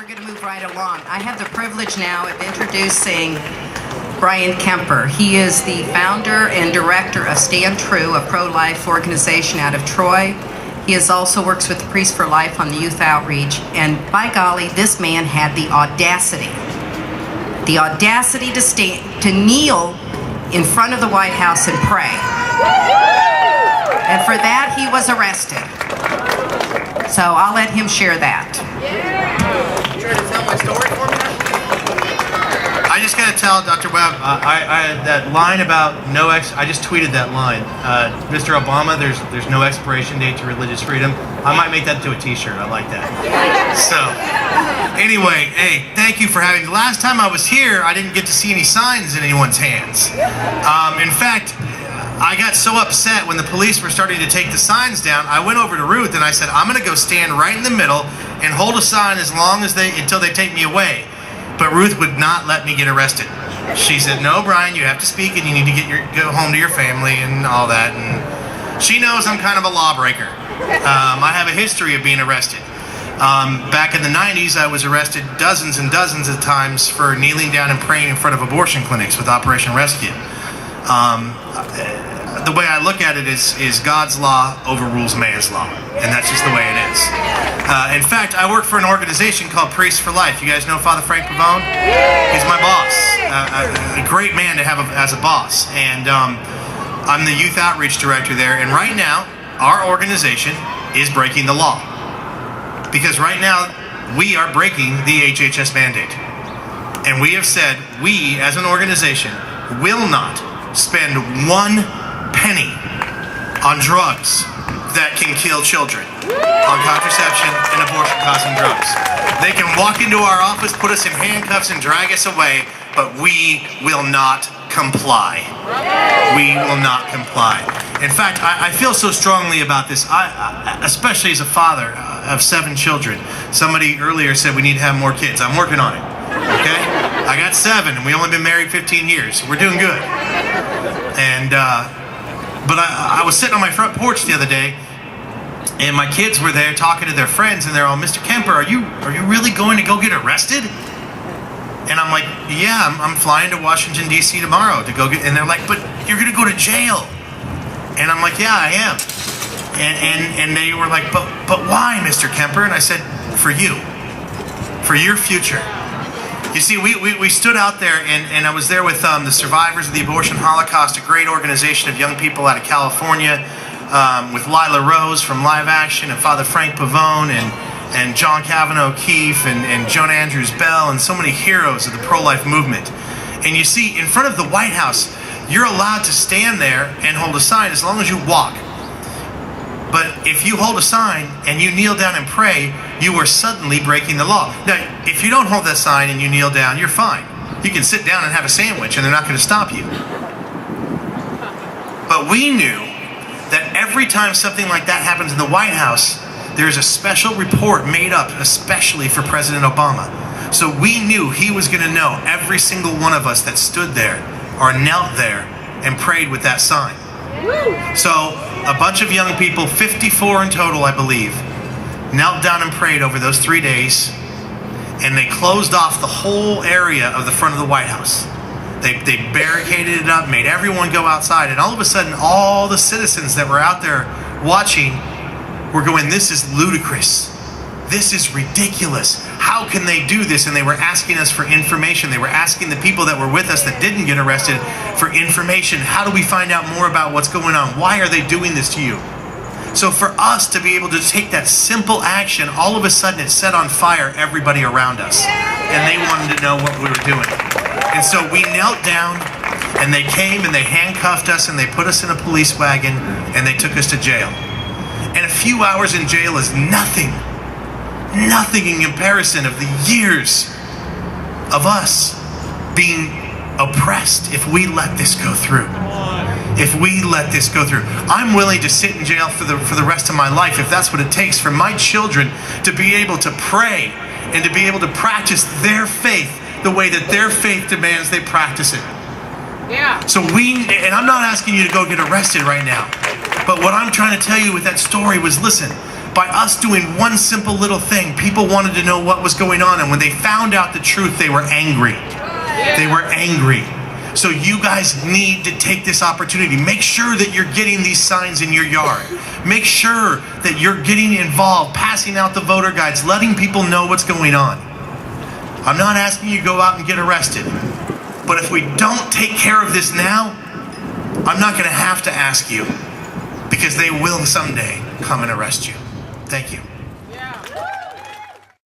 going to move right along. I have the privilege now of introducing Bryan Kemper. He is the founder and director of StandTrue, a pro-life organization out of Troy. He also works with Priests for Life on the youth outreach. And by golly, this man had the audacity to kneel in front of the White House and pray. And for that, he was arrested. So I'll let him share that. You trying to tell my story for me? I just got to tell Dr. Webb, that line about I just tweeted that line. Mr. Obama, there's no expiration date to religious freedom. I might make that into a t-shirt. I like that. So, anyway, hey, thank you for having me. The last time I was here, I didn't get to see any signs in anyone's hands. In fact, I got so upset when the police were starting to take the signs down. I went over to Ruth and I said, I'm going to go stand right in the middle and hold a sign until they take me away. But Ruth would not let me get arrested. She said, no, Bryan, you have to speak and you need to go home to your family and all that. And she knows I'm kind of a lawbreaker. I have a history of being arrested. Back in the 90s, I was arrested dozens and dozens of times for kneeling down and praying in front of abortion clinics with Operation Rescue. The way I look at it is God's law overrules man's law, and that's just the way it is. In fact, I work for an organization called Priests for Life. You guys know Father Frank Pavone? He's my boss, a great man to have as a boss, and I'm the youth outreach director there, and right now, our organization is breaking the law. Because right now, we are breaking the HHS mandate. And we have said, we as an organization will not spend one penny on drugs that can kill children, on contraception and abortion-causing drugs. They can walk into our office, put us in handcuffs, and drag us away, but we will not comply. We will not comply. In fact, I feel so strongly about this, especially as a father of 7 children. Somebody earlier said we need to have more kids. I'm working on it, okay? I got 7, and we only been married 15 years. We're doing good. And, but I was sitting on my front porch the other day, and my kids were there talking to their friends, and they're all, Mr. Kemper, are you really going to go get arrested? And I'm like, yeah, I'm flying to Washington, D.C. tomorrow to go get, and they're like, but you're going to go to jail. And I'm like, yeah, I am. And they were like, but why, Mr. Kemper? And I said, for you, for your future. You see, we stood out there, and I was there with the Survivors of the Abortion Holocaust, a great organization of young people out of California, with Lila Rose from Live Action, and Father Frank Pavone, and John Kavanaugh O'Keefe, and Joan Andrews Bell, and so many heroes of the pro-life movement. And you see, in front of the White House, you're allowed to stand there and hold a sign as long as you walk. But if you hold a sign and you kneel down and pray, you are suddenly breaking the law. Now, if you don't hold that sign and you kneel down, you're fine. You can sit down and have a sandwich and they're not going to stop you. But we knew that every time something like that happens in the White House, there's a special report made up especially for President Obama. So we knew he was going to know every single one of us that stood there or knelt there and prayed with that sign. So a bunch of young people, 54 in total, I believe, knelt down and prayed over those 3 days, and they closed off the whole area of the front of the White House. They barricaded it up, made everyone go outside, and all of a sudden, all the citizens that were out there watching were going, this is ludicrous. This is ridiculous. How can they do this? And they were asking us for information. They were asking the people that were with us that didn't get arrested for information. How do we find out more about what's going on? Why are they doing this to you? So for us to be able to take that simple action, all of a sudden it set on fire everybody around us. And they wanted to know what we were doing. And so we knelt down, and they came and they handcuffed us and they put us in a police wagon and they took us to jail. And a few hours in jail is nothing in comparison of the years of us being oppressed if we let this go through. If we let this go through. I'm willing to sit in jail for the rest of my life if that's what it takes for my children to be able to pray and to be able to practice their faith the way that their faith demands they practice it. Yeah. So and I'm not asking you to go get arrested right now, but what I'm trying to tell you with that story was, listen, By us doing one simple little thing, people wanted to know what was going on. And when they found out the truth, they were angry. They were angry. So you guys need to take this opportunity. Make sure that you're getting these signs in your yard. Make sure that you're getting involved, passing out the voter guides, letting people know what's going on. I'm not asking you to go out and get arrested. But if we don't take care of this now, I'm not going to have to ask you, because they will someday come and arrest you. Thank you.